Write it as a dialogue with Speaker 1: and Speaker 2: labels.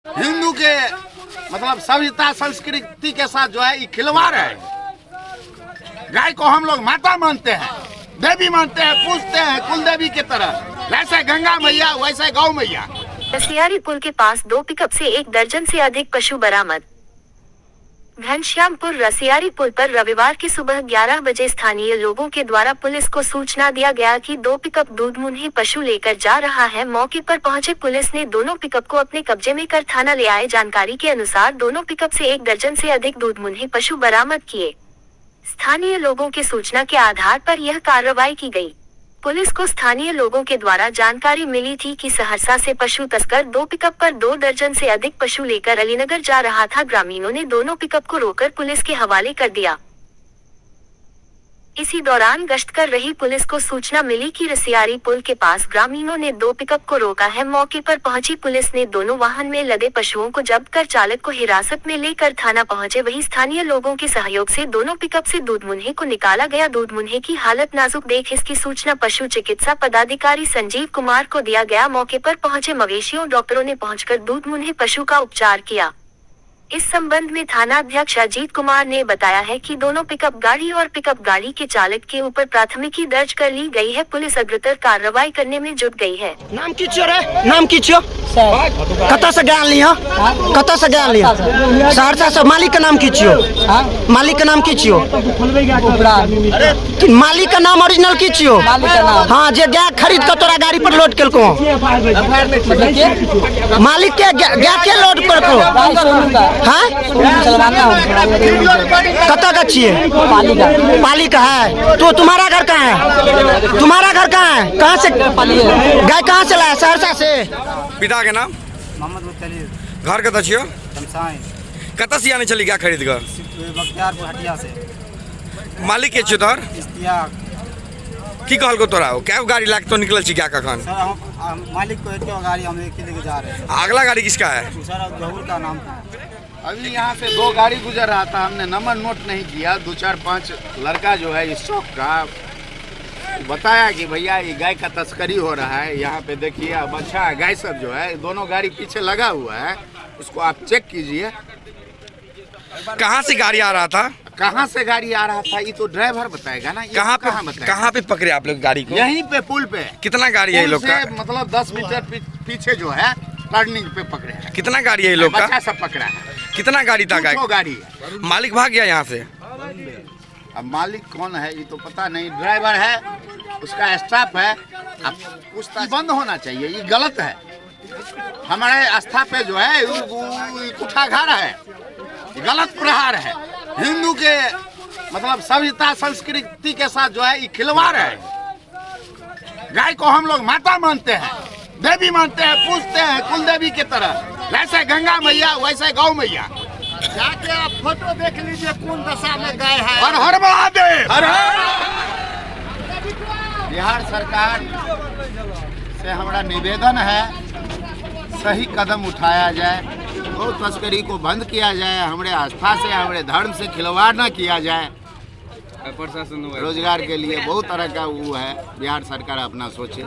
Speaker 1: हिंदू के मतलब सभ्यता संस्कृति के साथ जो है ये खिलवाड़ है। गाय को हम लोग माता मानते हैं, देवी मानते हैं, पूजते हैं कुल देवी की तरह। वैसे गंगा मैया वैसे गौ मैया।
Speaker 2: रसियारी पुल के पास 2 पिकअप से 1 दर्जन से अधिक पशु बरामद। घनश्यामपुर रसियारी पुल पर रविवार की सुबह 11 बजे स्थानीय लोगों के द्वारा पुलिस को सूचना दिया गया कि 2 पिकअप दूध मुन्ही पशु लेकर जा रहा है। मौके पर पहुंचे पुलिस ने दोनों पिकअप को अपने कब्जे में कर थाना ले आए। जानकारी के अनुसार दोनों पिकअप से 1 दर्जन से अधिक दूध मुन्ही पशु बरामद किए। स्थानीय लोगों की सूचना के आधार पर यह कार्रवाई की गई। पुलिस को स्थानीय लोगों के द्वारा जानकारी मिली थी कि सहरसा से पशु तस्कर 2 पिकअप पर 2 दर्जन से अधिक पशु लेकर अलीनगर जा रहा था। ग्रामीणों ने दोनों पिकअप को रोककर पुलिस के हवाले कर दिया। इसी दौरान गश्त कर रही पुलिस को सूचना मिली कि रसियारी पुल के पास ग्रामीणों ने 2 पिकअप को रोका है। मौके पर पहुंची पुलिस ने दोनों वाहन में लदे पशुओं को जब्त कर चालक को हिरासत में लेकर थाना पहुंचे। वहीं स्थानीय लोगों के सहयोग से दोनों पिकअप से दूध मुन्हे को निकाला गया। दूध मुन्हे की हालत नाजुक देख इसकी सूचना पशु चिकित्सा पदाधिकारी संजीव कुमार को दिया गया। मौके पर पहुंचे मवेशियों डॉक्टरों ने पहुंचकर दूध मुन्हे पशु का उपचार किया। इस संबंध में थाना अध्यक्ष अजीत कुमार ने बताया है कि दोनों पिकअप गाड़ी और पिकअप गाड़ी के चालक के ऊपर प्राथमिकी दर्ज कर ली गई है। पुलिस अग्रतर कार्रवाई करने में जुट गई है।
Speaker 3: नाम की छियो रे? नाम की छियो? कत से ज्ञान लिया? कत से ज्ञान लिया? सहरसा से। मालिक का नाम की छियो? मालिक का नाम की छियो? मालिक का नाम ओरिजिनल की छियो? हाँ, जे गाय खरीद कर तोरा गाड़ी पर लोड केलको। मालिक के गाय के लोड करको। हाँ? कत का छिए? पाली का है। तो तुम्हारा घर कहाँ है? तुम्हारा घर कहाँ है? कहाँ से गाय कहाँ से लाया? सहरसा से।
Speaker 4: पिता के नाम?
Speaker 3: मोहम्मद।
Speaker 4: घर कत छियो?
Speaker 3: शमशान।
Speaker 4: कत से आने चली क्या खरीद कर?
Speaker 3: बख्तियारपुर हटिया से।
Speaker 4: मालिक के छियो तोहर?
Speaker 3: इश्तियाक।
Speaker 4: की कहल को तोरा? क्या गाड़ी लाके तो निकल छी क्या कखन?
Speaker 3: सर हम मालिक को एक गाड़ी हम लेके जा रहे हैं।
Speaker 4: अगला गाड़ी किसका है?
Speaker 3: सर जहूर का नाम।
Speaker 1: अभी यहाँ से 2 गाड़ी गुजर रहा था, हमने नंबर नोट नहीं किया। 2, 4, 5 लड़का जो है इस चौक का बताया कि भैया ये गाय का तस्करी हो रहा है। यहाँ पे देखिए अब अच्छा है, गाय सब जो है दोनों गाड़ी पीछे लगा हुआ है, उसको आप चेक कीजिए।
Speaker 4: कहाँ से गाड़ी आ रहा था?
Speaker 1: कहाँ से गाड़ी आ रहा था ये तो ड्राइवर बताएगा ना।
Speaker 4: कहाँ पे पकड़े आप लोग गाड़ी को?
Speaker 1: यहीं पे पुल पे।
Speaker 4: कितना गाड़ी है ये लोग का?
Speaker 1: मतलब 10 मीटर पीछे जो है टर्निंग पे पकड़े हैं।
Speaker 4: कितना गाड़ी है ये लोग का?
Speaker 1: बच्चा सब पकड़ा है।
Speaker 4: कितना गाड़ी था?
Speaker 1: 2 गाड़ी है।
Speaker 4: मालिक भाग गया यहाँ से।
Speaker 1: अब मालिक कौन है ये तो पता नहीं। ड्राइवर है, उसका स्टाफ है। अब पूछताछ बंद होना चाहिए, ये गलत है। हमारे आस्था पे जो है कुठाघात है, गलत प्रहार है। हिंदू के मतलब सभ्यता संस्कृति के साथ जो है ये खिलवाड़ है। गाय को हम लोग माता मानते हैं, देवी मानते हैं, पूजते हैं कुल देवी की तरह। वैसे गंगा मैया वैसे गौ मैया। जाके आप फोटो देख लीजिए कौन दशा में गाय है। हर हर महादेव। हर बिहार सरकार से हमारा निवेदन है सही कदम उठाया जाए, गौ तस्करी को बंद किया जाए, हमारे आस्था से हमारे धर्म से खिलवाड़ न किया जाए। रोजगार के लिए बहुत तरह का वो है, बिहार सरकार अपना सोचे।